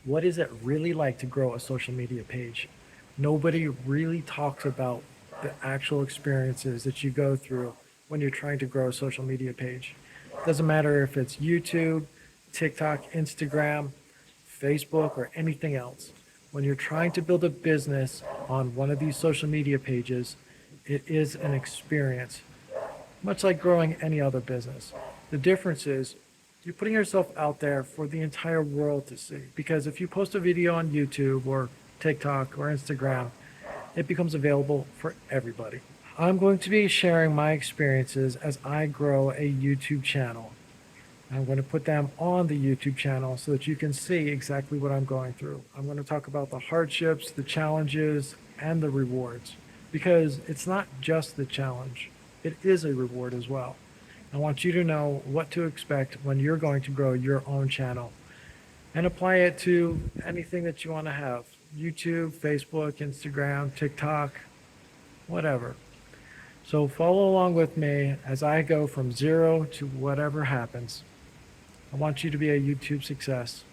What is it really like to grow a social media page? Nobody really talks about the actual experiences that you go through when you're trying to grow a social media page. Doesn't matter if it's YouTube, TikTok, Instagram, Facebook, or anything else. When you're trying to build a business on one of these social media pages, it is an experience, much like growing any other business. The difference is you're putting yourself out there for the entire world to see. Because if you post a video on YouTube or TikTok or Instagram, it becomes available for everybody. I'm going to be sharing my experiences as I grow a YouTube channel. I'm going to put them on the YouTube channel so that you can see exactly what I'm going through. I'm going to talk about the hardships, the challenges, and the rewards, because it's not just the challenge, it is a reward as well. I want you to know what to expect when you're going to grow your own channel and apply it to anything that you want to have: YouTube, Facebook, Instagram, TikTok, whatever. So follow along with me as I go from zero to whatever happens. I want you to be a YouTube success.